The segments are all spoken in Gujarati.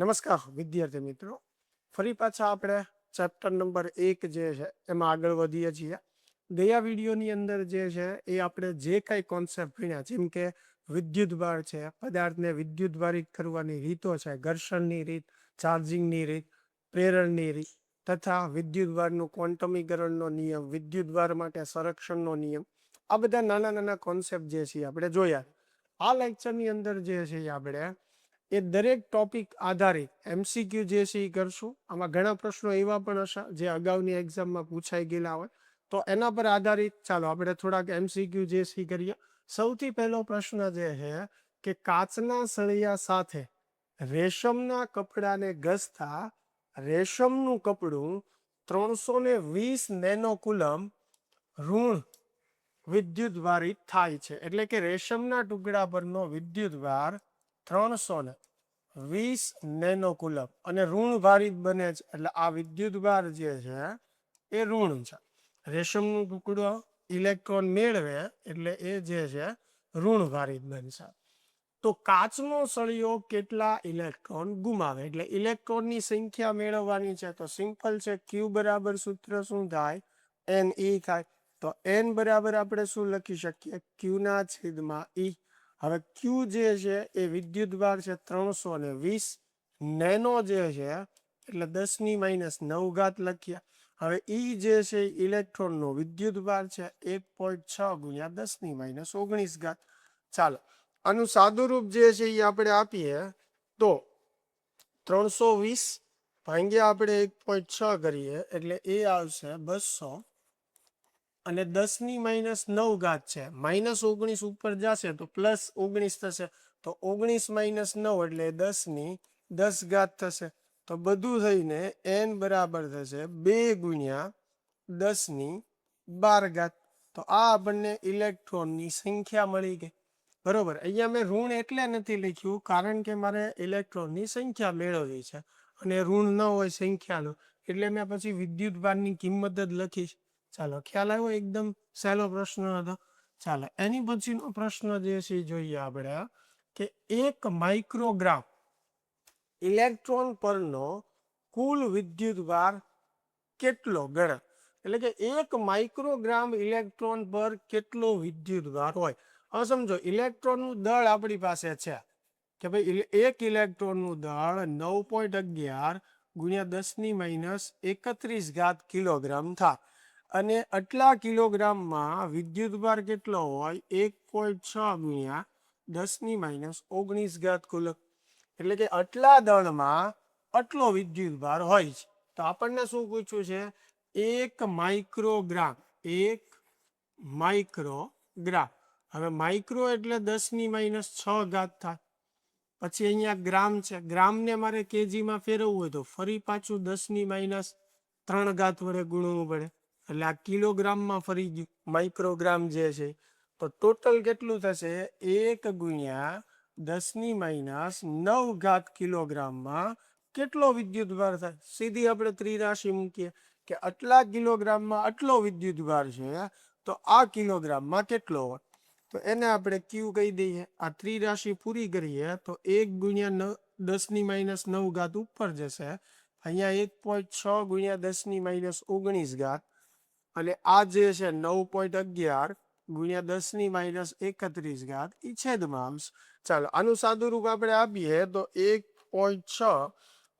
નમસ્કાર વિદ્યાર્થી મિત્રો, ફરી પાછા આપણે ચેપ્ટર નંબર 1 જે છે એમાં આગળ વધીએ છીએ. ગયા વિડીયોની અંદર જે છે એ આપણે જે કાંઈ કોન્સેપ્ટ ભણ્યા, જેમ કે વિદ્યુતભાર છે, પદાર્થને વિદ્યુતભારિત કરવાની રીતો છે, ઘર્ષણની રીત, ચાર્જિંગની રીત, પ્રેરણની રીત તથા વિદ્યુતભારનું ક્વોન્ટમીકરણનો નિયમ, વિદ્યુતભાર માટે સંરક્ષણનો નિયમ, આ બધા નાના નાના કોન્સેપ્ટ જે છે આપણે જોયા. આ લેક્ચરની અંદર જે છે આપણે એ દરેક ટોપિક આધારિત MCQ જે છે એ કરશું. આમાં ઘણા પ્રશ્નો એવા પણ હશે જે અગાઉની એક્ઝામમાં પૂછાઈ ગયેલા હોય, તો એના પર આધારિત ચાલો આપણે થોડાક MCQ જે છે કરીએ. સૌથી પહેલો પ્રશ્ન જે છે કે કાચના સળિયા સાથે રેશમના કપડાને ઘસતા રેશમનું કપડું 320 નેનોકુલમ ઋણ વિદ્યુતભારિત થાય છે. એટલે કે રેશમના ટુકડા પરનો વિદ્યુતભાર 320 નેનોકુલમ અને ઋણ ભારિત બને છે. એટલે આ વિદ્યુતભાર જે છે એ ઋણ છે. રેશમનું ટુકડો ઇલેક્ટ્રોન મેળવે એટલે એ જે છે ઋણ ભારિત બનશે. તો કાચનો સળિયો કેટલા ઇલેક્ટ્રોન ગુમાવે? એટલે ઇલેક્ટ્રોનની સંખ્યા મેળવવાની છે. તો સિમ્પલ છે, Q બરાબર સૂત્ર શું થાય? Ne થાય. તો n બરાબર આપણે શું લખી શકીએ? Q ના છેદમાં E. હવે Q જે છે એ વિદ્યુતભાર છે 320 નેનો જે છે એટલે 10⁻⁹ લખ્યા. હવે E જે છે ઇલેક્ટ્રોનનો વિદ્યુતભાર છે 1.6 ગુણ્યા 10⁻⁹. ચાલો આનું સાદુરૂપ જે છે એ આપણે આપીએ તો 320 ભાગ્યા આપણે 1.6 કરીએ એટલે એ આવશે 200 અને 10⁻⁹ છે. -19 ઉપર જશે તો +19 થશે. તો 19 - 9 એટલે 10⁻10 થશે. તો બધું થઈને n બરાબર થશે 2 ગુણ્યા 10⁻12. તો આ આપણને ઇલેક્ટ્રોનની સંખ્યા મળી ગઈ. બરોબર. અહીંયા મેં ઋણ એટલે નથી લખ્યું કારણ કે મારે ઇલેક્ટ્રોનની સંખ્યા મેળવવી છે અને ઋણ ન હોય સંખ્યાનું, એટલે મેં પછી વિદ્યુતભારની કિંમત જ લખીશ. ચાલો ખ્યાલ આવ્યો? એકદમ સહેલો પ્રશ્ન હતો. ચાલો એની પછીનો પ્રશ્ન જે છે જોઈએ આપણે કે 1 માઇક્રોગ્રામ ઇલેક્ટ્રોન પરનો કુલ વિદ્યુતભાર કેટલો ગણ? એટલે કે 1 માઇક્રોગ્રામ ઇલેક્ટ્રોન પર કેટલો વિદ્યુતભાર હોય? હવે સમજો ઇલેક્ટ્રોનનું દળ આપણી પાસે છે કે ભાઈ એક ઇલેક્ટ્રોનનું દળ 9.11 ગુણ્યા 10⁻31 કિલોગ્રામ થાય અને આટલા કિલોગ્રામમાં વિદ્યુતભાર કેટલો હોય? 1.6 ગુણ્યા 10⁻⁹ કુલમ. એટલે કે આટલા દળમાં આટલો વિદ્યુતભાર હોય છે. તો આપણને શું પૂછ્યું છે? 1 માઇક્રોગ્રામ. 1 માઇક્રોગ્રામ. હવે માઇક્રો એટલે 10⁻⁶ થાય. પછી અહીંયા ગ્રામ છે. ગ્રામને મારે કેજીમાં ફેરવવું હોય તો ફરી પાછું 10⁻³ વડે ગુણવું પડે. એટલે આ કિલોગ્રામમાં ફરી ગયું માઇક્રોગ્રામ જે છે. તો ટોટલ કેટલું થશે? 1 ગુણ્યા 10⁻⁹ કિલોગ્રામમાં કેટલો વિદ્યુતભાર થાય? સીધી આપણે ત્રિરાશિ મૂકીએ કે આટલા કિલોગ્રામમાં આટલો વિદ્યુતભાર છે તો આ કિલોગ્રામમાં કેટલો હોય? તો એને આપણે Q કહી દઈએ. આ ત્રિરાશિ પૂરી કરીએ તો 1 ગુણ્યા 10⁻⁹ ઉપર જશે. અહીંયા 1.6 ગુણ્યા 10⁻⁹ અને આ જે છે 9.11 ગુણ્યા 10⁻31 એ છેદમાં આવશે. ચાલો આનું સાદુરૂપ આપણે આપીએ તો 1.6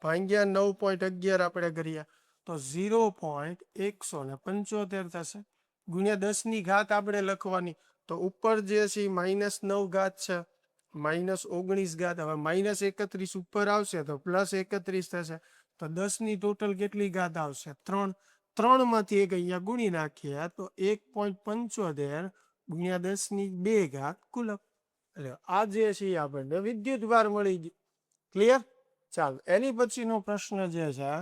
ભાગ્યા 9.11 આપણે કરીએ તો 0.175 થશે. ગુણ્યા 10 આપણે લખવાની, તો ઉપર જે છે -9 છે, -19. હવે -31 ઉપર આવશે તો +31 થશે. તો 10 ટોટલ કેટલી ઘાત આવશે? 3. 3 માંથી એક અહીંયા ગુણી નાખીએ તો 1.75 ગુણ્યા 10⁻² કુલમ. એટલે આ જે છે આપણને વિદ્યુતભાર મળી ગયું. ક્લિયર? ચાલો એની પછીનો પ્રશ્ન જે છે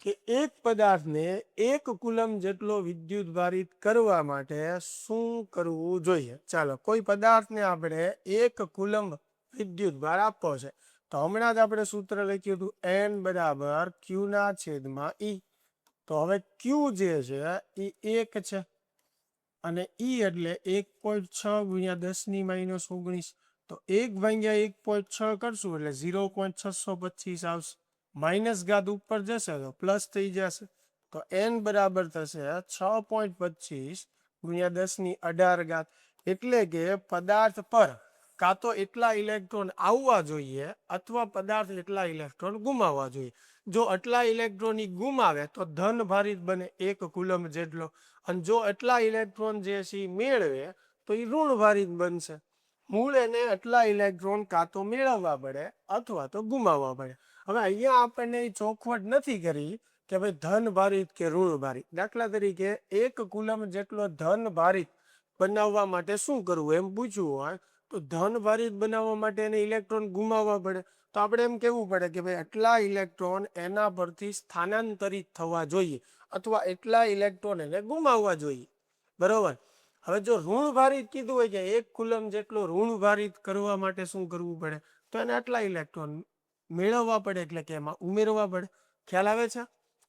કે એક પદાર્થને 1 કુલમ જેટલો વિદ્યુતભારિત કરવા માટે શું કરવું જોઈએ? ચાલો કોઈ પદાર્થને આપણે 1 કુલમ વિદ્યુતભાર આપવો છે તો હમણાં જ આપણે સૂત્ર લખ્યું હતું n બરાબર Q ના છેદમાં E. તો હવે Q જે છે એ 1 છે અને E એટલે 1.6 ગુણ્યા 10⁻⁹. તો 1/1.6 કરશું એટલે 0.625 આવશે, માઇનસ ઘાત ઉપર જશે તો પ્લસ થઈ જશે, તો n બરાબર થશે 6.25 ગુણ્યા 10^18, એટલે કે પદાર્થ પર કાં તો એટલા ઇલેક્ટ્રોન આવવા જોઈએ અથવા પદાર્થ એટલા ઇલેક્ટ્રોન ગુમાવવા જોઈએ. જો એટલા ઇલેક્ટ્રોન ગુમાવે તો ધન ભારિત બને 1 કુલમ જેટલો, અને જો એટલા ઇલેક્ટ્રોન જે છે મેળવે તો એ ઋણ ભારિત બનશે. મૂળ એને એટલા ઇલેક્ટ્રોન કાં તો મેળવવા પડે અથવા તો ગુમાવવા પડે. હવે અહીંયા આપણને ચોખવટ નથી કરી કે ભાઈ ધન ભારિત કે ઋણ ભારિત. દાખલા તરીકે 1 કુલમ જેટલો ધન ભારિત બનાવવા માટે શું કરવું એમ પૂછવું હોય તો ધન ભારિત બનાવવા માટે એને ઇલેક્ટ્રોન ગુમાવવા પડે. તો આપણે એમ કહેવું પડે કે ભાઈ એટલા ઇલેક્ટ્રોન એના પરથી સ્થાનાંતરિત થવા જોઈએ અથવા એટલા ઇલેક્ટ્રોન એને ગુમાવવા જોઈએ. બરોબર. હવે જો ઋણ ભારિત કીધું હોય કે 1 કુલમ જેટલો ઋણ ભારિત કરવા માટે શું કરવું પડે તો એને આટલા ઇલેક્ટ્રોન મેળવવા પડે, એટલે કે એમાં ઉમેરવા પડે. ખ્યાલ આવે છે?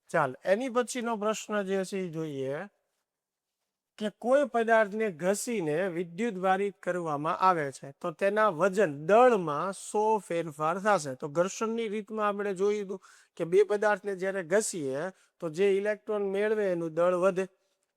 ચાલ, એની પછીનો પ્રશ્ન જે છે એ જોઈએ કે કોઈ પદાર્થને ઘસીને વિદ્યુત ભારિત કરવામાં આવે છે તો તેના વજન દળમાં 100 ફેરફાર થશે. તો ઘર્ષણની રીતમાં આપણે જોયું હતું કે બે પદાર્થને જ્યારે ઘસીએ તો જે ઇલેક્ટ્રોન મેળવે એનું દળ વધે,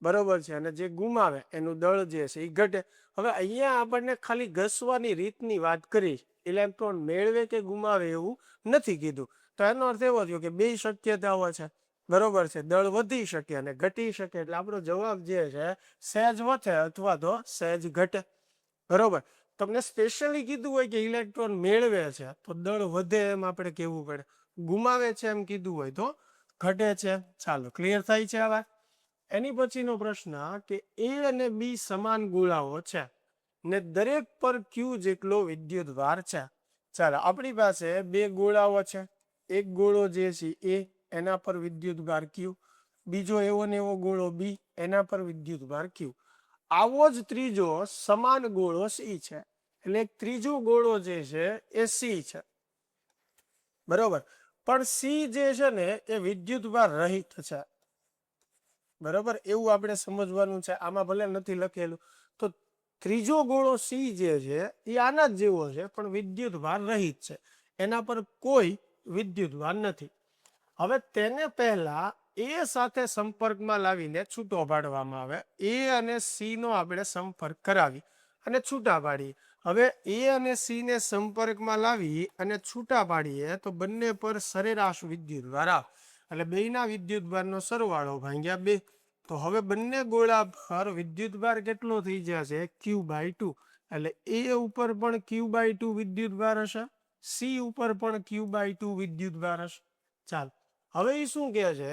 બરોબર છે, અને જે ગુમાવે એનું દળ જે છે એ ઘટે. હવે અહીંયા આપણને ખાલી ઘસવાની રીતની વાત કરી, ઇલેક્ટ્રોન મેળવે કે ગુમાવે એવું નથી કીધું. તો એનો અર્થ એવો થયો કે બે શક્યતાઓ છે, બરોબર છે, દળ વધી શકે અને ઘટી શકે. એટલે આપણો જવાબ જે છે સહેજ વધે અથવા તો સહેજ ઘટે. બરોબર. તમને સ્પેશિયલી કીધું હોય કે ઇલેક્ટ્રોન મેળવે છે તો દળ વધે એમ આપણે કહેવું પડે, ગુમાવે છે એમ કીધું હોય તો ઘટે છે. ચાલો, ક્લિયર થાય છે આ વાત. એની પછીનો પ્રશ્ન કે એ અને બી સમાન ગોળાઓ છે ને દરેક પર ક્યુ જેટલો વિદ્યુત ભાર છે. ચાલો, આપણી પાસે બે ગોળાઓ છે, એક ગોળો જે છે એ, એના પર વિદ્યુત ભાર ક્યુ, બીજો એવો ને એવો ગોળો બી, એના પર વિદ્યુત ભાર ક્યુ. આવો જ ત્રીજો સમાન ગોળો સી છે, એટલે એક ત્રીજો ગોળો જે છે એ સી છે, બરોબર. પણ સી જે છે ને એ વિદ્યુત ભાર રહિત છે, બરોબર, એવું આપણે સમજવાનું છે. આમાં ભલે નથી લખેલું. તો ત્રીજો ગોળો સી જે છે એ આના જ જેવો છે પણ વિદ્યુત ભાર રહિત છે, એના પર કોઈ વિદ્યુત ભાર નથી. હવે તેને પહેલા એ સાથે સંપર્કમાં લાવીને છૂટો પાડવામાં આવે. એ અને સી નો આપણે સંપર્ક કરાવી અને છૂટા પાડીએ. હવે એ અને સી ને સંપર્કમાં લાવી અને છૂટા પાડીએ તો બંને પર સરેરાશ વિદ્યુત ભાર આવે, એટલે બેના વિદ્યુત ભારનો સરવાળો ભાગ્યા 2. તો હવે બંને ગોળા પર વિદ્યુત ભાર કેટલો થઈ જશે? Q/2. એટલે એ ઉપર પણ Q/2 વિદ્યુત ભાર હશે, સી ઉપર પણ Q/2 વિદ્યુત ભાર હશે. ચાલ, હવે એ શું કહે છે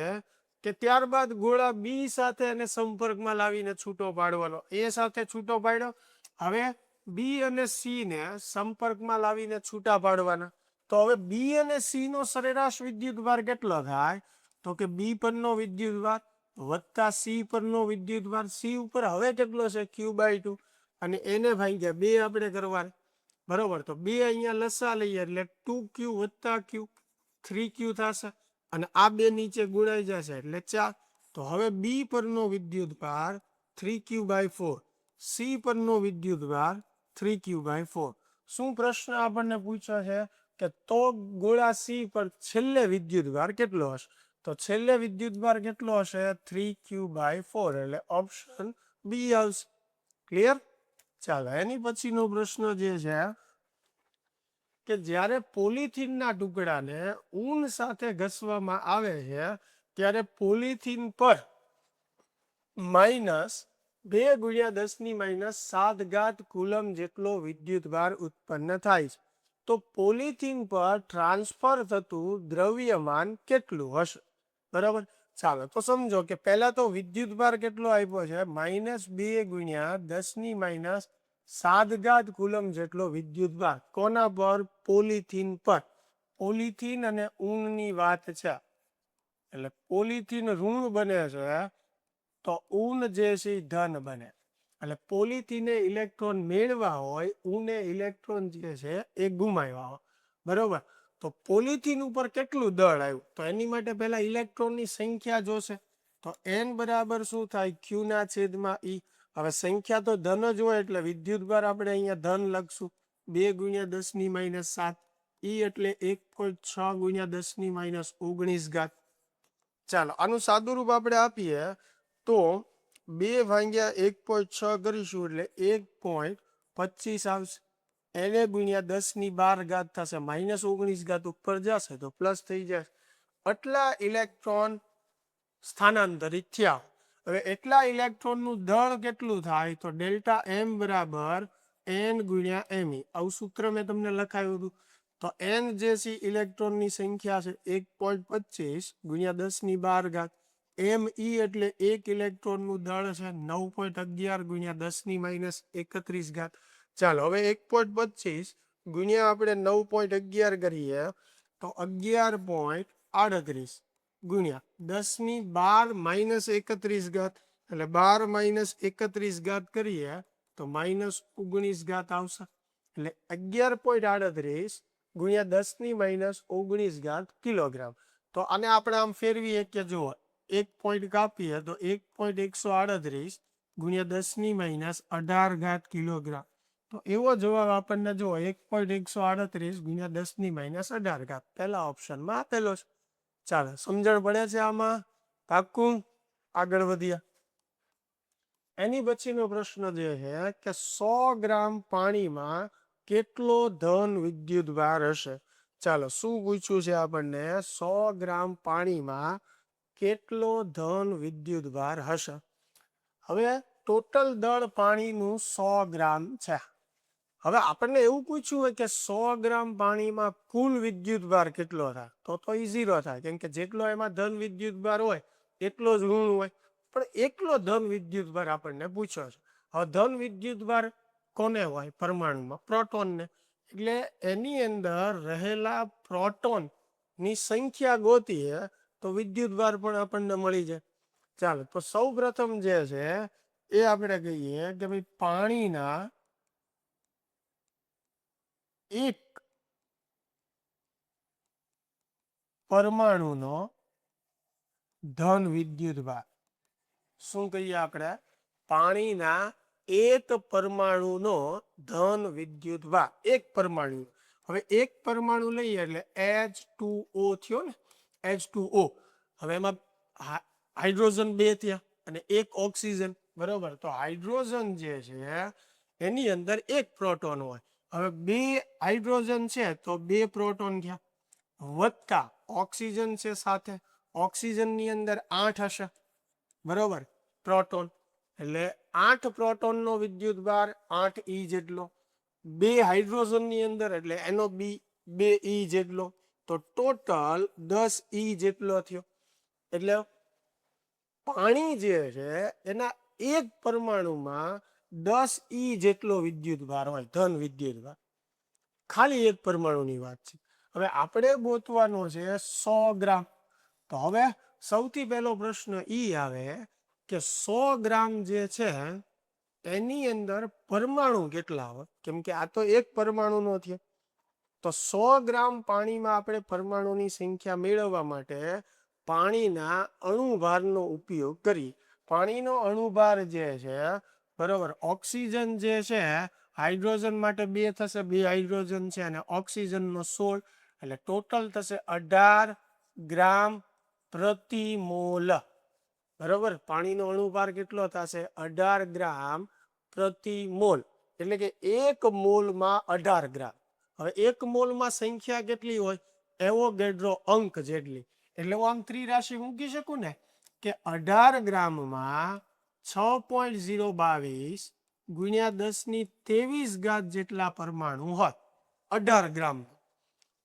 કે ત્યારબાદ ગોળા બી સાથે એને સંપર્કમાં લાવીને છૂટો પાડવાનો. એ સાથે છૂટો પાડ્યો, હવે બી અને સી ને સંપર્કમાં લાવીને છૂટા પાડવાના. તો હવે બી અને સી નો સરેરાશ વિદ્યુત ભાર કેટલો થાય? તો કે બી પરનો વિદ્યુત ભાર વત્તા સી પરનો વિદ્યુત ભાર. સી ઉપર હવે કેટલો છે? Q/2, અને એને ભાગ્યા 2 આપણે કરવાના, બરોબર. તો 2 અહીંયા લસા લઈએ એટલે 2Q વત્તા Q 3Q થશે, અને આ બે નીચે ગુણાઈ જશે એટલે 4. તો હવે બી પરનો વિદ્યુત ભાર 3Q/4, સી પરનો વિદ્યુત ભાર 3Q/4. શું પ્રશ્ન આપણને પૂછ્યો છે કે તો ગોળા સી પર છેલ્લે વિદ્યુત ભાર કેટલો હશે? તો છેલ્લે વિદ્યુત ભાર કેટલો હશે? 3Q/4, એટલે ઓપ્શન બી આવશે. ક્લિયર? ચાલો, એની પછીનો પ્રશ્ન જે છે કે જ્યારે પોલિથીનના ટુકડાને ઊન સાથે ઘસવામાં આવે છે ત્યારે પોલિથીન પર -2 × 10⁻⁷ કુલમ જેટલો વિદ્યુત ભાર ઉત્પન્ન થાય છે. તો પોલિથીન પર ટ્રાન્સફર થતું દ્રવ્યમાન કેટલું હશે? બરાબર. ચાલો, તો સમજો કે પહેલા તો વિદ્યુત ભાર કેટલો આપ્યો છે? -2 × 10⁻⁷ કુલમ જેટલો વિદ્યુત ભાર. કોના પર? પોલિથીન પર. પોલિથીન અને ઊનની વાત છે, એટલે પોલિથીન ઋણ બને છે તો ઊન જે છે એ ધન બને. એટલે પોલિથીને ઇલેક્ટ્રોન મેળવા હોય, ઊને ઇલેક્ટ્રોન જે છે એ ગુમાવ્યા હોય, બરોબર. તો પોલિથીન ઉપર કેટલું દળ આવ્યું? તો એની માટે પહેલા ઇલેક્ટ્રોનની સંખ્યા જોશે. તો n બરાબર શું થાય? Q/E. હવે સંખ્યા તો ધન જ હોય એટલે વિદ્યુત ભાર આપણે અહીંયા ધન લખશું, 2 ગુણ્યા 10 ની માઇનસ 7, ઈ એટલે 1.6 ગુણ્યા 10 ની માઇનસ 19 ઘાત. ચાલો આનું સાદું રૂપ આપણે આપીએ તો 2 ભાગ્યા 1.6 કરીશું એટલે 1.25 આવશે. એને ગુણ્યા 10 ની 12 ઘાત થશે, માઇનસ 19 ઘાત ઉપર જશે તો પ્લસ થઈ જશે. આટલા ઇલેક્ટ્રોન સ્થાનાંતરિત થયા. હવે એટલા ઇલેક્ટ્રોનનું દળ કેટલું થાય તો ડેલ્ટા એમ બરાબર એન ગુણ્યા એમઈ. આવું સૂત્ર મેં તમને લખાયું હતું. તો એન જે છે ઇલેક્ટ્રોનની સંખ્યા છે 1.25 ગુણ્યા 10 ની 12 ઘાત. એમ ઈ એટલે એક ઇલેક્ટ્રોનનું દળ છે 9.11 ગુણ્યા 10 ની માઇનસ 31 ઘાત. ચાલો હવે 1.25 ગુણ્યા આપણે 9.11 કરીએ તો 11.38 ગુણ્યા 10 ની 12 માઇનસ 31 ઘાત, એટલે 12 માઇનસ 31 ઘાત કરીએ તો માઇનસ 19 ઘાત આવશે. એટલે 11.38 ગુણ્યા 10 ની માઇનસ 19 ઘાત કિલોગ્રામ. તો આને આપણે આમ ફેરવીએ કે જુઓ 1 પોઈન્ટ કાપીએ તો 1.138 ગુણ્યા 10 ની માઇનસ 18 ઘાત કિલોગ્રામ. તો એવો જવાબ આપણને જુઓ 1.138 ગુણ્યા 10 ની માઇનસ 18 ઘાત પહેલા ઓપ્શનમાં આપેલો છે. ચાલો સમજણ પડે છે આમાં? પાક્કું? આગળ વધ્યા. એની પછીનો પ્રશ્ન જે છે કે 100 ગ્રામ પાણીમાં કેટલો ધન વિદ્યુત ભાર હશે? ચાલો શું પૂછ્યું છે આપણને? 100 ગ્રામ પાણીમાં કેટલો ધન વિદ્યુત ભાર હશે? હવે ટોટલ દળ પાણીનું 100 ગ્રામ છે. હવે આપણને એવું પૂછ્યું હોય કે 100 ગ્રામ પાણીમાં કુલ વિદ્યુત ભાર કેટલો થાય, તો એ 0 થાય, કેમ કે જેટલો એમાં ધન વિદ્યુત ભાર હોય એટલો જ ઋણ હોય. પણ એકલો ધન વિદ્યુત ભાર આપણને પૂછ્યો છે. હવે ધન વિદ્યુત ભાર કોને હોય? પરમાણુમાં પ્રોટોનને. એટલે એની અંદર રહેલા પ્રોટોન ની સંખ્યા ગોતીએ તો વિદ્યુત ભાર પણ આપણને મળી જાય. ચાલો તો સૌ પ્રથમ જે છે એ આપણે કહીએ કે ભાઈ પાણીના એક પરમાણુનો ધન વિદ્યુત ભાર. શું કહીએ આપણે? પાણીના એક પરમાણુનો ધન વિદ્યુત ભાર. એક પરમાણુ. હવે એક પરમાણુ લઈએ એટલે H2O થયો ને, H2O. હવે એમાં હાઇડ્રોજન 2 થયા અને એક ઓક્સિજન, બરોબર. તો હાઇડ્રોજન જે છે એની અંદર એક પ્રોટોન હોય. હવે 2 હાઇડ્રોજન છે તો 2 પ્રોટોન થયા, વત્તા ઓક્સિજન છે સાથે, ઓક્સિજન ની અંદર 8 હશે, બરોબર, પ્રોટોન. એટલે 8 પ્રોટોનનો વિદ્યુત ભાર 8 E જેટલો. 2 હાઇડ્રોજન ની અંદર એટલે એનો બી 2 E જેટલો. તો ટોટલ 10 E જેટલો થયો. એટલે પાણી જે છે એના એક પરમાણુમાં 10 E જેટલો વિદ્યુત ભાર હોય, ધન વિદ્યુત ભાર. ખાલી એક પરમાણુની વાત છે. હવે આપણે ગોતવાનો છે 100 ગ્રામ. તો હવે સૌથી પહેલો પ્રશ્ન ઈ આવે કે 100 ગ્રામ જે છે એની અંદર પરમાણુ કેટલા હોય? કેમ કે આ તો એક પરમાણુનો થયો. તો 100 ગ્રામ પાણીમાં આપણે પરમાણુની સંખ્યા મેળવવા માટે પાણીના અણુભારનો ઉપયોગ કરી. પાણીનો અણુભાર જે છે, બરોબર, ઓક્સિજન જે છે હાઇડ્રોજન માટે 2 થશે, 2 હાઇડ્રોજન છે, અને ઓક્સિજનનો 16, એટલે ટોટલ થશે 18 ગ્રામ પ્રતિ મોલ. બરોબર, પાણીનો અણુભાર કેટલો થશે? 18 ગ્રામ પ્રતિ મોલ. એટલે કે 1 મોલમાં 18 ગ્રામ. હવે 1 મોલમાં સંખ્યા કેટલી હોય? એવોગેડ્રો અંક જેટલી. એટલે હું આમ ત્રિરાશિ મૂકી શકું ને કે 18 ગ્રામમાં 6.022 ગુણ્યા 10 ની 23 ઘાત જેટલા પરમાણુ હોય 18 ગ્રામ.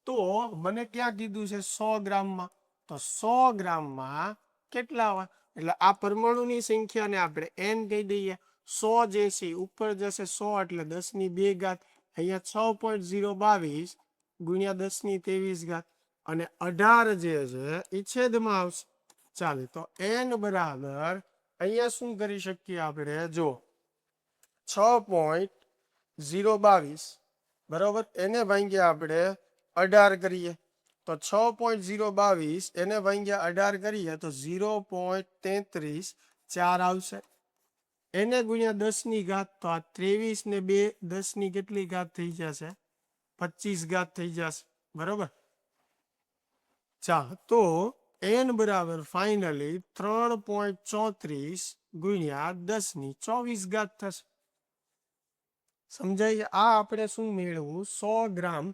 તો મને ક્યાં કીધું છે 100 ગ્રામમાં? તો 100 ગ્રામમાં કેટલા હોય? એટલે આ પરમાણુની સંખ્યાને આપણે n કહી દઈએ. 100 જે છે ઉપર જશે 100 એટલે 10 ની 2 ઘાત. અહીંયા 6.022 ગુણ્યા 10 ની 23 ઘાત, અને 18 જે છે એ છેદમાં આવશે. ચાલે તો n બરાબર અહીંયા શું કરી શકીએ આપણે? જો 6.022, બરોબર, એને ભાંગ્યા આપણે 18 કરીએ તો 6.022 એને ભાંગ્યા 18 કરીએ તો 0.33 4 આવશે. એને ગુણ્યા 10 ની ઘાત, તો આ 23 ને 2 10 ની કેટલી ઘાત થઈ જશે? 25 ઘાત થઈ જશે, બરોબર. ચાલો, તો n બરાબર ફાઇનલી 3.34 ગુણ્યા 10 ની 24 ઘાત થશે. સમજાય? આ આપણે શું મેળવવું? 100 ગ્રામ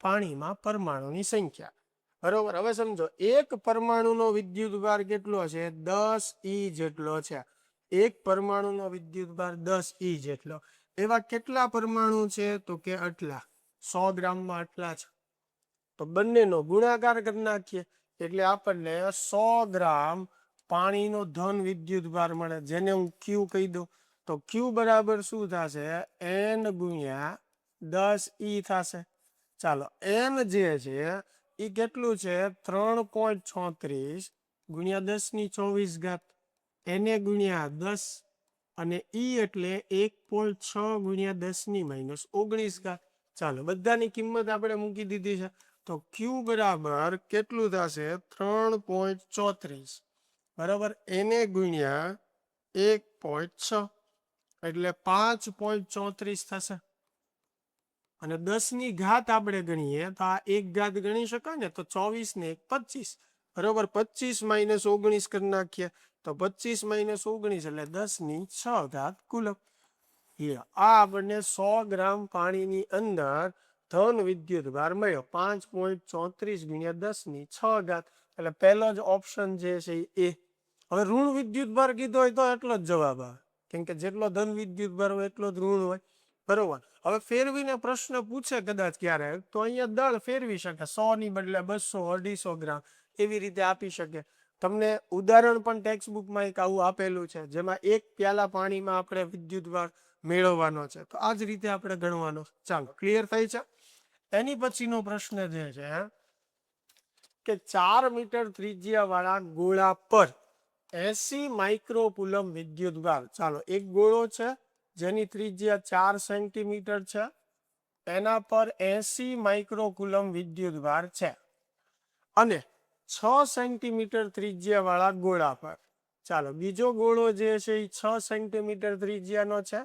પાણીમાં પરમાણુની સંખ્યા, બરોબર. હવે સમજો, એક પરમાણુનો વિદ્યુત ભાર કેટલો છે? 10 E જેટલો છે. એક પરમાણુનો વિદ્યુત ભાર 10 E જેટલો. એવા કેટલા પરમાણુ છે? તો કે આટલા, 100 ગ્રામમાં આટલા છે. તો બંનેનો ગુણાકાર કરી નાખીએ એટલે આપણને 100 ગ્રામ પાણીનો ધન વિદ્યુત ભાર મળે, જેને હું Q કહી દઉં. તો Q બરાબર શું થશે? N ગુણ્યા 10 E થશે. ચાલો, n જે છે એ કેટલું છે? 3.36 ગુણ્યા 10 ની 24 ઘાત, એને ગુણ્યા 10 અને ઈ એટલે 1.6 ગુણ્યા 10 ની -19 ઘાત. ચાલો, બધાની કિંમત આપણે મૂકી દીધી છે. તો Q બરાબર કેટલું થશે? 3.34 બરાબર, એને ગુણ્યા 1.6 એટલે 5.34 થશે. અને 10 ની ઘાત આપણે ગણીએ તો આ એક ઘાત ગણી શકાય ને, તો 24 ને 1 25, બરોબર. 25 - 19 કરી નાખીએ તો 25 - 19 એટલે 10 ની 6 ઘાત કુલમ. આ આપણને 100 ગ્રામ પાણીની અંદર ધન વિદ્યુત ભાર મળ્યો, 5.34 ગુણ્યા 10 ની 6 ઘાત. એટલે પહેલો જ ઓપ્શન જે છે એ. હવે ઋણ વિદ્યુત ભાર કીધો હોય તો એટલો જ જવાબ આવે, કેમ કે જેટલો ધન વિદ્યુત ભાર હોય એટલો જ ઋણ હોય, બરોબર. હવે ફેરવીને પ્રશ્ન પૂછે કદાચ ક્યારેક, તો અહીંયા દળ ફેરવી શકે, 100 ની બદલે 200 250 ગ્રામ એવી રીતે આપી શકે. તમને ઉદાહરણ પણ ટેક્સ્ટ બુકમાં એક આવું આપેલું છે, જેમાં એક પ્યાલા પાણીમાં આપણે વિદ્યુત ભાર મેળવવાનો છે. તો આ જ રીતે આપણે ગણવાનો. ચાલો, ક્લિયર થઈ છે? એની પછીનો પ્રશ્ન જે છે કે 4 મીટર ત્રિજ્યા વાળા ગોળા પર 80 માઇક્રોકુલમ વિદ્યુત ભાર. ચાલો, એક ગોળો છે જેની ત્રિજ્યા 4 સેન્ટીમીટર છે, એના પર 80 માઇક્રોકુલમ વિદ્યુત ભાર છે. અને 6 સેન્ટીમીટર ત્રિજ્યા વાળા ગોળા પર, ચાલો, બીજો ગોળો જે છે એ 6 સેન્ટીમીટર ત્રિજ્યાનો છે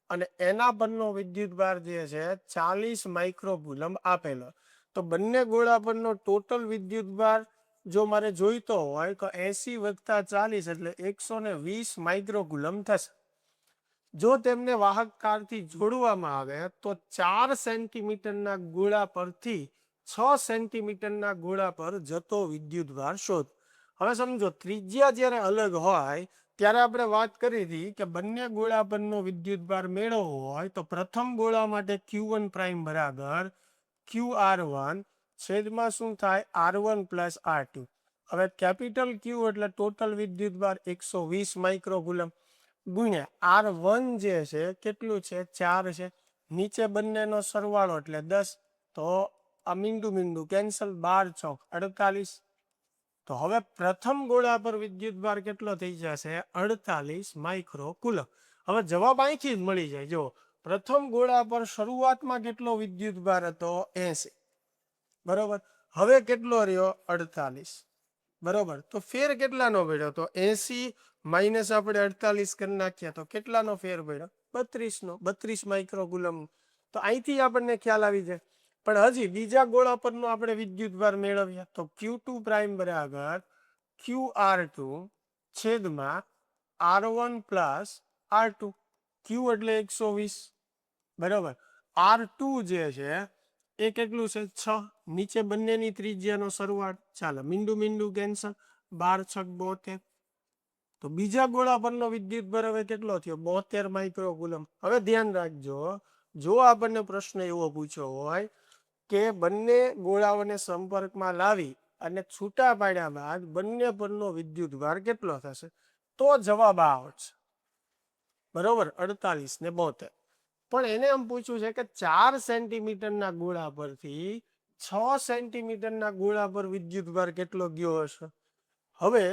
અને એના પરનો વિદ્યુત ભાર જે છે 40 માઇક્રોકુલમ આપેલો. તો બંને ગોળા પરનો ટોટલ વિદ્યુત ભાર જો મારે જોઈતો હોય તો 80 વત્તા 40 એટલે 120 માઇક્રોકુલમ થશે. જો તેમને વાહક તારથી જોડવામાં આવે તો 4 સેન્ટીમીટરના ગોળા પરથી 6 સેન્ટીમીટરના ગોળા પર જતો વિદ્યુત ભાર શોધ. હવે સમજો, ત્રિજ્યા જ્યારે અલગ હોય ત્યારે આપણે વાત કરી હતી કે બંને ગોળા પરનો વિદ્યુત ભાર મેળવવો હોય તો પ્રથમ ગોળા માટે Q1 પ્રાઇમ બરાબર QR1 છેદમાં શું થાય? R1 plus R2. હવે કેપિટલ Q એટલે ટોટલ વિદ્યુત ભાર 120 માઇક્રોકુલમ ગુણ્યા R1 જે છે કેટલું છે? 4 છે. નીચે બંનેનો સરવાળો એટલે 10. તો આ મીંડું કેન્સલ, 12 ચોક 48. તો હવે પ્રથમ ગોળા પર વિદ્યુત ભાર કેટલો થઈ જશે? 48 માઇક્રોકુલમ. હવે જવાબ અહીંથી જ મળી જાય. જો પ્રથમ ગોળા પર શરૂઆતમાં કેટલો વિદ્યુત ભાર હતો? 80, બરોબર. હવે કેટલો રહ્યો? 48, બરોબર. તો ફેર કેટલાનો પડ્યો? તો 80 માઇનસ આપણે 48 કરી નાખ્યા તો કેટલાનો ફેર પડ્યો? 32 નો, 32 માઇક્રોકુલમ. તો અહીંથી આપણને ખ્યાલ આવી જાય. પણ હજી બીજા ગોળા પરનો આપણે વિદ્યુત ભાર મેળવ્યા તો Q2 પ્રાઇમ બરાબર QR2 છેદમાં R1 પ્લસ R2. Q એટલે 120, બરોબર. R2 જે છે એ કેટલું છે? 6. નીચે બંનેની ત્રિજ્યાનો સરવાળો, ચાલો, મીંડું કેન્સલ, 12 છક 72. તો બીજા ગોળા પરનો વિદ્યુત ભાર હવે કેટલો થયો? 72 માઇક્રોકુલમ. હવે ધ્યાન રાખજો, જો આપણને પ્રશ્ન એવો પૂછ્યો હોય કે બંને ગોળાઓને સંપર્કમાં લાવી અને છૂટા પાડ્યા બાદ બંને પરનો વિદ્યુત ભાર કેટલો થશે, તો જવાબ આવશે, બરોબર, 48 ને 72. પણ એને એમ પૂછ્યું છે કે 4 સેન્ટીમીટરના ગોળા પરથી 6 સેન્ટીમીટરના ગોળા પર વિદ્યુત ભાર કેટલો ગયો હશે. હવે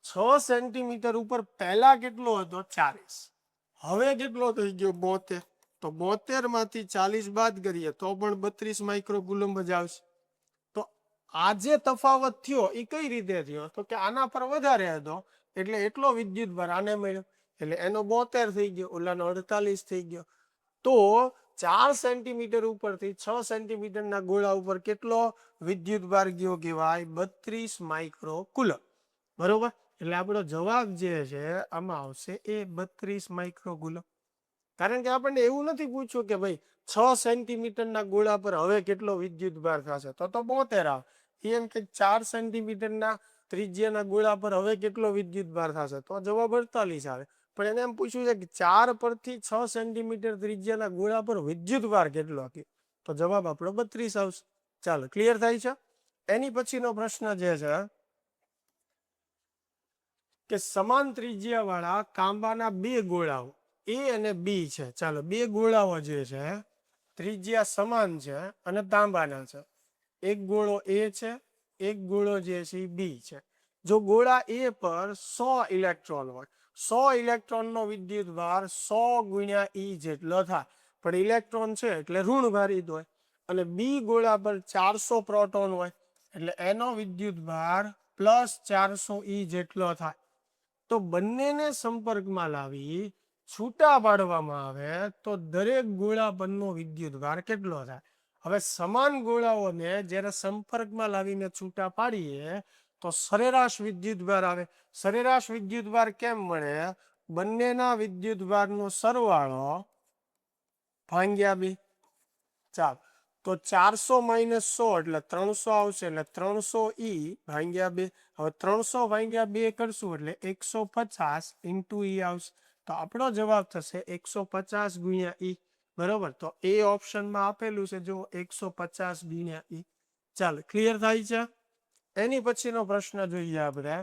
6 સેન્ટીમીટર ઉપર પહેલા કેટલો હતો? 40. હવે કેટલો થઈ ગયો? 72. તો 72 માંથી 40 બાદ કરીએ તો પણ 32 માઇક્રોકુલમ જ આવશે. તો આ જે તફાવત થયો એ કઈ રીતે થયો? તો કે આના પર વધારે હતો એટલે એટલો વિદ્યુત ભાર આને મળ્યો. એટલે એનો 72 થઈ ગયો, ઓલાનો 48 થઈ ગયો. તો 4 સેન્ટીમીટર ઉપરથી 6 સેન્ટીમીટરના ગોળા ઉપર કેટલો વિદ્યુત ભાર ગયો કહેવાય? 32 માઇક્રો કુલમ. બરોબર. એટલે આપણો જવાબ જે છે આમાં આવશે એ 32 માઇક્રો કુલમ. કારણ કે આપણને એવું નથી પૂછ્યું કે ભાઈ 6 સેન્ટીમીટરના ગોળા પર હવે કેટલો વિદ્યુત ભાર થશે, તો 72 આવે. એમ કે 4 સેન્ટીમીટરના ત્રિજ્યાના ગોળા પર હવે કેટલો વિદ્યુત ભાર થશે, તો જવાબ 48 આવે. પણ એને એમ પૂછ્યું છે કે 4 પરથી 6 સેન્ટીમીટર ત્રિજ્યાના ગોળા પર વિદ્યુત ભાર કેટલો હતો, તો જવાબ આપણો 32 આવશે. ચાલો, ક્લિયર થાય છે. એની પછીનો પ્રશ્ન જે છે કે સમાન ત્રિજ્યા વાળા તાંબાના બે ગોળાઓ એ અને બી છે. ચાલો, બે ગોળાઓ જે છે ત્રિજ્યા સમાન છે અને તાંબાના છે. એક ગોળો એ છે, એક ગોળો જે છે બી છે. જો ગોળા એ પર 100 ઇલેક્ટ્રોન હોય, 100 ઇલેક્ટ્રોનનો વિદ્યુત ભાર 100 ગુણ્યા ઈ જેટલો થાય. પણ ઇલેક્ટ્રોન છે એટલે ઋણ ભારિત હોય. અને બી ગોળા પર 400 પ્રોટોન હોય એટલે એનો વિદ્યુત ભાર +400 ઈ જેટલો થાય. તો બંનેને સંપર્કમાં લાવી છૂટા પાડવામાં આવે તો દરેક ગોળા પરનો વિદ્યુત ભાર કેટલો થાય? હવે સમાન ગોળાઓને જ્યારે સંપર્કમાં લાવીને છૂટા પાડીએ તો સરેરાશ વિદ્યુત ભાર આવે. સરેરાશ વિદ્યુત ભાર કેમ મળે? બંનેના વિદ્યુત ભારનો સરવાળો ભાગ્યા 2. ચાલો, તો 400 - 100 એટલે 300 આવશે, એટલે 300 ઈ ભાગ્યા 2. હવે 300 ભાગ્યા 2 કરશું એટલે 150 × ઈ આવશે. તો આપણો જવાબ થશે 150 ગુણ્યા ઈ. બરોબર. તો એ ઓપ્શનમાં આપેલું છે જો 150 ગુણ્યા ઈ. ચાલો, ક્લિયર થાય છે. એની પછીનો પ્રશ્ન જોઈએ આપણે.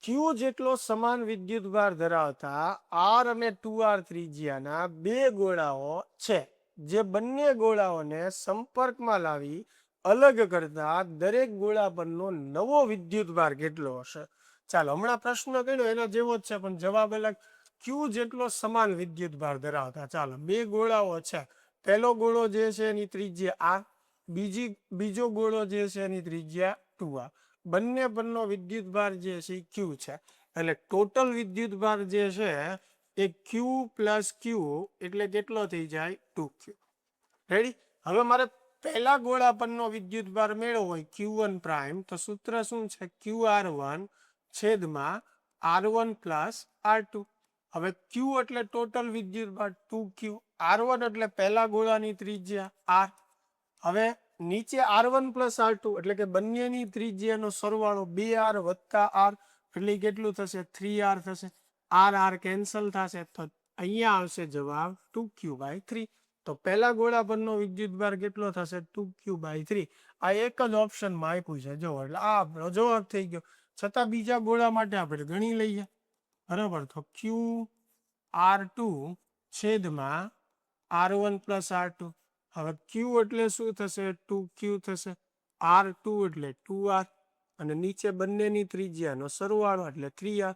ક્યુ જેટલો સમાન વિદ્યુત ભાર ધરાવતા આર અને 2r ત્રિજ્યાના બે ગોળાઓ છે, જે બંને ગોળાઓને સંપર્કમાં લાવી અલગ કરતા દરેક ગોળા પરનો નવો વિદ્યુત ભાર કેટલો હશે? ચાલો, હમણાં પ્રશ્ન કર્યો એનો જેવો જ છે પણ જવાબ અલગ. ક્યુ જેટલો સમાન વિદ્યુત ભાર ધરાવતા, ચાલો, બે ગોળાઓ છે. પહેલો ગોળો જે છે એની ત્રિજ્યા r, બીજો ગોળો જે છે એની ત્રિજ્યા 2r. બંને પરનો વિદ્યુત ભાર જે છે ક્યુ છે. એટલે ટોટલ વિદ્યુત ભાર જે છે એ ક્યુ પ્લસ ક્યુ એટલે કેટલો થઈ જાય? 2q. રેડી. હવે મારે પહેલા ગોળા પરનો વિદ્યુત ભાર મેળવવો હોય Q1 પ્રાઇમ, તો સૂત્ર શું છે? QR1 છેદમાં R1 + R2. હવે Q એટલે ટોટલ વિદ્યુત ભાર 2q, R1 એટલે પહેલા ગોળાની ત્રિજ્યા r. હવે નીચે R1 + R2 એટલે કે બંનેની ત્રિજ્યાનો સરવાળો 2r + r એટલે કેટલું થશે? 3r થશે. r કેન્સલ થશે તો અહીંયા આવશે જવાબ 2q/3. તો પહેલા ગોળા પરનો વિદ્યુત ભાર કેટલો થશે? 2q/3. આ એક જ ઓપ્શનમાં આપ્યું છે જો, એટલે આ આપણો જવાબ થઈ ગયો. છતાં બીજા ગોળા માટે આપણે ગણી લઈએ. બરાબર. તો QR2 છેદમાં R1 + R2. હવે q એટલે શું થશે? 2q થશે. R2 એટલે 2r અને નીચે બંનેની ત્રિજ્યાનો સરવાળો એટલે 3r.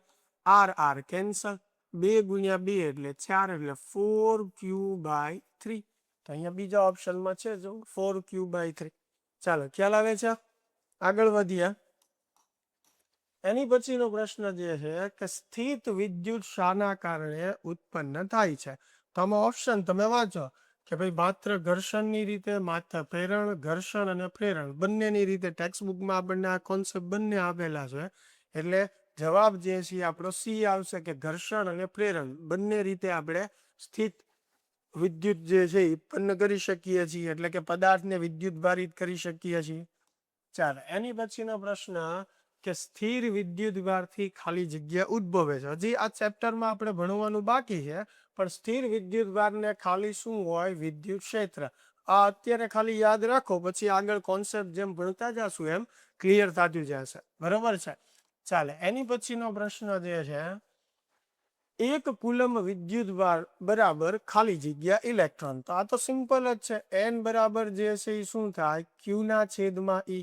r cancel. 2 × 2 એટલે 4 એટલે 4q/3. તો અહીંયા બીજા ઓપ્શનમાં છે જો 4q/3. ચાલો, ખ્યાલ આવે છે. આગળ વધીએ. એની પછીનો પ્રશ્ન જે છે કે સ્થિત વિદ્યુત શાના કારણે ઉત્પન્ન થાય છે? તો આમાં ઓપ્શન તમે વાંચો કે ભાઈ માત્ર ઘર્ષણની રીતે, માત્ર પ્રેરણ, ઘર્ષણ અને પ્રેરણ બંનેની રીતે. ટેક્સ્ટ બુકમાં આપણને આ કોન્સેપ્ટ બંને આપેલા છે. એટલે જવાબ જે છે આપણો સી આવશે કે ઘર્ષણ અને પ્રેરણ બંને રીતે આપણે સ્થિત વિદ્યુત જે છે ઉત્પન્ન કરી શકીએ છીએ, એટલે કે પદાર્થને વિદ્યુત ભારિત કરી શકીએ છીએ. ચાલો, એની પછીનો પ્રશ્ન કે સ્થિર વિદ્યુત ભારથી ખાલી જગ્યા ઉદ્ભવે છે. હજી આ ચેપ્ટરમાં આપણે ભણવાનું બાકી છે, પણ સ્થિર વિદ્યુત ભારને ખાલી શું હોય? વિદ્યુત ક્ષેત્ર. આ અત્યારે ખાલી યાદ રાખો, પછી આગળ કોન્સેપ્ટ જેમ ભણતા જશું એમ ક્લિયર થતું જશે. બરોબર છે. ચાલે, એની પછીનો પ્રશ્ન જે છે, એક કુલમ વિદ્યુત ભાર બરાબર ખાલી જગ્યા ઇલેક્ટ્રોન. તો આ તો સિમ્પલ જ છે. n બરાબર જે છે એ શું થાય? q/e.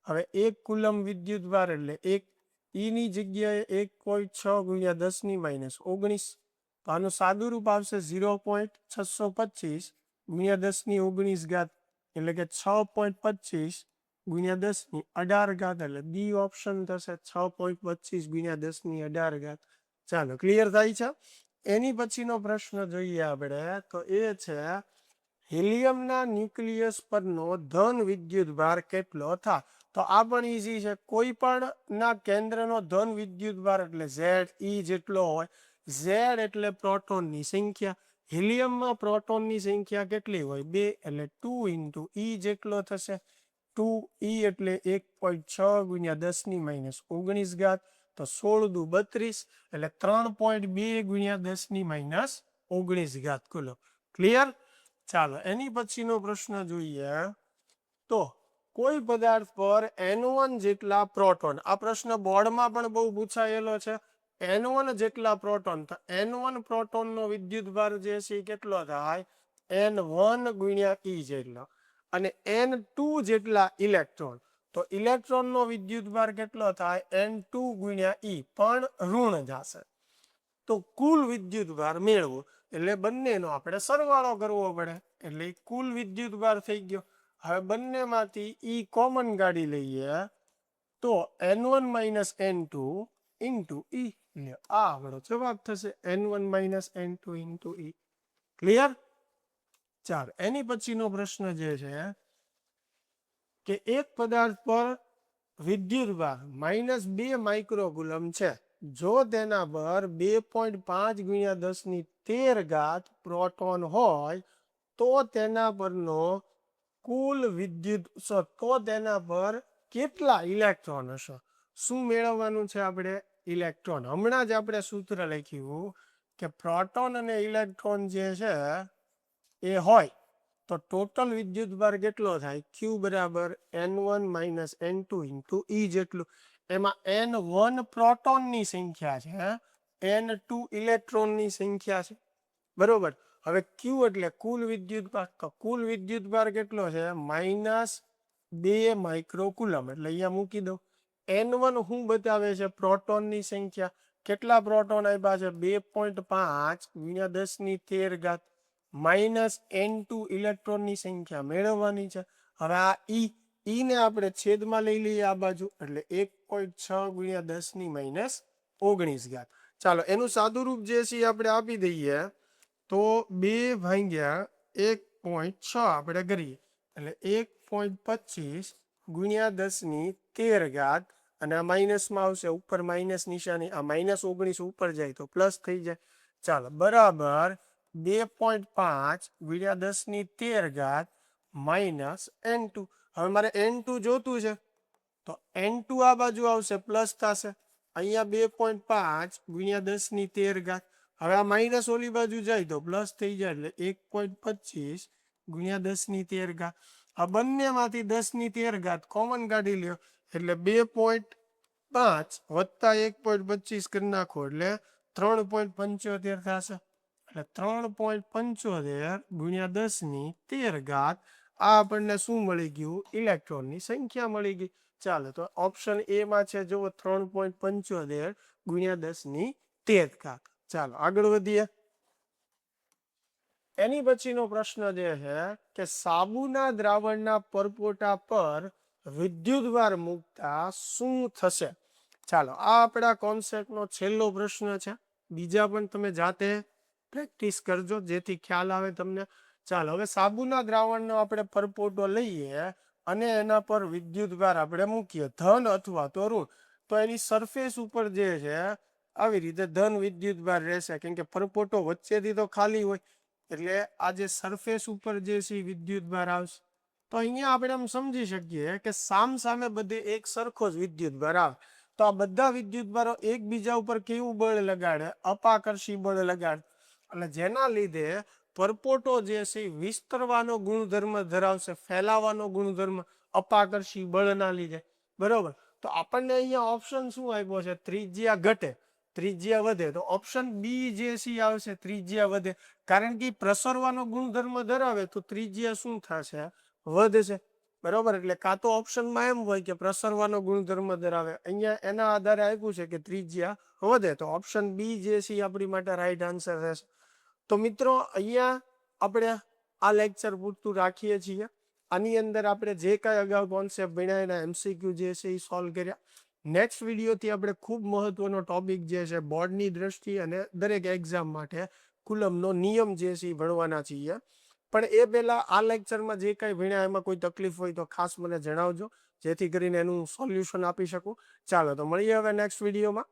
હવે એક કુલમ વિદ્યુત ભાર એટલે એક ઈની જગ્યાએ 1.6 × 10⁻19. તો આનું સાદું રૂપ આવશે 0.625 × 10⁻19, એટલે કે 6.25 × 10⁻18. એટલે બી ઓપ્શન થશે 6.25 × 10⁻18. ચાલો ક્લિયર થાય છે. એની પછીનો પ્રશ્ન જોઈએ આપણે, તો એ છે હિલિયમના ન્યુક્લિયસ પરનો ધન વિદ્યુત ભાર કેટલો થાય? તો આ પણ ઈઝી છે. કોઈ પણ ના કેન્દ્રનો ધન વિદ્યુત ભાર એટલે ઝેડ ઈ જેટલો હોય. ઝેડ એટલે પ્રોટોનની સંખ્યા. હિલિયમમાં પ્રોટોનની સંખ્યા કેટલી હોય? 2 એટલે 2 ઇન્ટુ ઈ જેટલો થશે. 2 ઈ એટલે 1.6 ગુણ્યા 10 - 19 તો 16 દુ 32 એટલે 3.2 ગુણ્યા 10 - 19 કુલો. ક્લિયર? ચાલો એની પછીનો પ્રશ્ન જોઈએ, તો કોઈ પદાર્થ પર N1 જેટલા પ્રોટોન, આ પ્રશ્ન બોર્ડમાં પણ બહુ પૂછાયેલો છે. N1 જેટલા પ્રોટોન, તો N1 પ્રોટોનનો વિદ્યુત ભાર જે છે એ કેટલો થાય? N1 ગુણ્યા ઈ જેટલો. અને N2 જેટલા ઇલેક્ટ્રોન, તો ઇલેક્ટ્રોનનો વિદ્યુત ભાર કેટલો થાય? N2 ગુણ્યા ઈ, પણ ઋણ જશે. તો કુલ વિદ્યુત ભાર મેળવો એટલે બંનેનો આપણે સરવાળો કરવો પડે, એટલે કુલ વિદ્યુત ભાર થઈ ગયો. હવે બંનેમાંથી ઈ કોમન કાઢી લઈએ, તો N1 - N2 ઇન્ટુ ઈ, આ આપણો જવાબ થશે. N1 - N2 ઇન્ટુ ઈ. ક્લિયર? ચાલો એની પછીનો પ્રશ્ન જે છે કે એક પદાર્થ પર વિદ્યુત ભાર -2 માઇક્રોકુલમ છે. જો તેના પર 2.5 ગુણ્યા 10 - 13 પ્રોટોન હોય, તો તેના પરનો કુલ વિદ્યુત, તો તેના પર કેટલા ઇલેક્ટ્રોન હશે? શું મેળવવાનું છે આપણે? ઇલેક્ટ્રોન. હમણાં જ આપણે સૂત્ર લખ્યું કે પ્રોટોન અને ઇલેક્ટ્રોન જે છે એ હોય તો ટોટલ વિદ્યુત ભાર કેટલો થાય? Q બરાબર N1 - N2 ઇન્ટુ ઈ જેટલું. એમાં N1 પ્રોટોનની સંખ્યા છે, N2 ઇલેક્ટ્રોનની સંખ્યા છે. બરોબર. હવે Q એટલે કુલ વિદ્યુત ભાર, તો કુલ વિદ્યુત ભાર કેટલો છે? -2 માઇક્રોકુલમ. એટલે અહીંયા મૂકી દો. N1 શું બતાવે છે? પ્રોટોનની સંખ્યા. કેટલા પ્રોટોન આપ્યા છે? 2.5 ગુણ્યા 10 - 13 -N2 ઇલેક્ટ્રોનની સંખ્યા મેળવવાની છે. હવે આ ઈ ને આપણે છેદમાં લઈ લઈએ આ બાજુ, એટલે 1.6 ગુણ્યા 10 - 19. ચાલો એનું સાદું રૂપ જે છે આપણે આપી દઈએ, તો 2 ભાગ્યા 1.6 આપણે કરીએ, એટલે 1.25 ગુણ્યા 10 - 13, અને આ માઇનસમાં આવશે, ઉપર માઇનસ નિશાની, આ -19 ઉપર જાય તો પ્લસ થઈ જાય. ચાલો બરાબર 2.5 ગુણ્યા 10 - 13 N2. હવે મારે N2 જોતું છે, તો N2 આ બાજુ આવશે, પ્લસ થશે. અહીંયા 2.5 ગુણ્યા 10 - 13. હવે આ માઇનસ ઓલી બાજુ જાય તો પ્લસ થઈ જાય, એટલે 1.25 ગુણ્યા 10 - 13. આ બંનેમાંથી 10 - 13 કોમન કાઢી લ્યો, એટલે 2.5 વત્તા 1.25 કરી નાખો, એટલે 3.75 થશે. એટલે 3.75 ગુણ્યા 10 - 13, આ આપણને શું મળી ગયું? ઇલેક્ટ્રોનની સંખ્યા મળી ગઈ. ચાલો તો ઓપ્શન એ માં છે, જુઓ 3.75 ગુણ્યા 10 - 13. ચાલો આગળ વધીએ. એની પછીનો પ્રશ્ન જે છે કે સાબુના દ્રાવણના પરપોટા પર વિદ્યુતભાર મૂકતા શું થશે? ચાલો આ આપણા કોન્સેપ્ટનો છેલ્લો પ્રશ્ન છે. બીજા પણ તમે જાતે પ્રેક્ટિસ કરજો જેથી ખ્યાલ આવે તમને. ચાલો હવે સાબુના દ્રાવણનો આપણે પરપોટો લઈએ અને એના પર વિદ્યુતભાર આપણે મૂકીએ, ધન અથવા તો ઋણ. તો એની સરફેસ ઉપર જે છે આવી રીતે ધન વિદ્યુતભાર રહેશે, કેમ કે પરપોટો વચ્ચેથી તો ખાલી હોય, એટલે આ જે સરફેસ ઉપર જે છે વિદ્યુતભાર આવશે. તો અહીંયા આપણે એમ સમજી શકીએ કે સામ સામે બધે એક સરખો જ વિદ્યુતભાર આવે. તો આ બધા વિદ્યુતભારો એકબીજા ઉપર કેવું બળ લગાડે? અપાકર્ષી બળ લગાડે. એટલે જેના લીધે પરપોટો જે છે વિસ્તરવાનો ગુણધર્મ ધરાવશે, ફેલાવાનો ગુણધર્મ, અપાકર્ષી બળના લીધે. બરોબર. તો આપણને અહીંયા ઓપ્શન શું આપ્યો છે? ત્રિજ્યા ઘટે, ત્રિજ્યા વધે. તો ઓપ્શન બી જે છે આવશે, ત્રિજ્યા વધે. કારણ કે પ્રસરવાનો ગુણધર્મ ધરાવે તો ત્રિજ્યા શું થશે? વધશે. બરોબર. એટલે કાં તો ઓપ્શનમાં એમ હોય કે પ્રસરવાનો ગુણધર્મ ધરાવે, અહીંયા એના આધારે આપ્યું છે કે ત્રિજ્યા વધે, તો ઓપ્શન બી જે છે આપણી માટે રાઈટ આન્સર રહેશે. તો મિત્રો અહીંયા આપણે આ લેક્ચર પૂરતું રાખીએ છીએ. આની અંદર આપણે જે કાંઈ અગાઉ કોન્સેપ્ટ ભણ્યા એના MCQ જે છે એ સોલ્વ કર્યા. નેક્સ્ટ વિડીયોથી આપણે ખૂબ મહત્વનો ટોપિક જે છે બોર્ડની દ્રષ્ટિએ અને દરેક એક્ઝામ માટે કુલમનો નિયમ જે છે એ ભણવાના છીએ. પણ એ પહેલાં આ લેક્ચરમાં જે કાંઈ ભણ્યા એમાં કોઈ તકલીફ હોય તો ખાસ મને જણાવજો, જેથી કરીને એનું સોલ્યુશન આપી શકું. ચાલો તો મળીએ હવે નેક્સ્ટ વિડીયોમાં.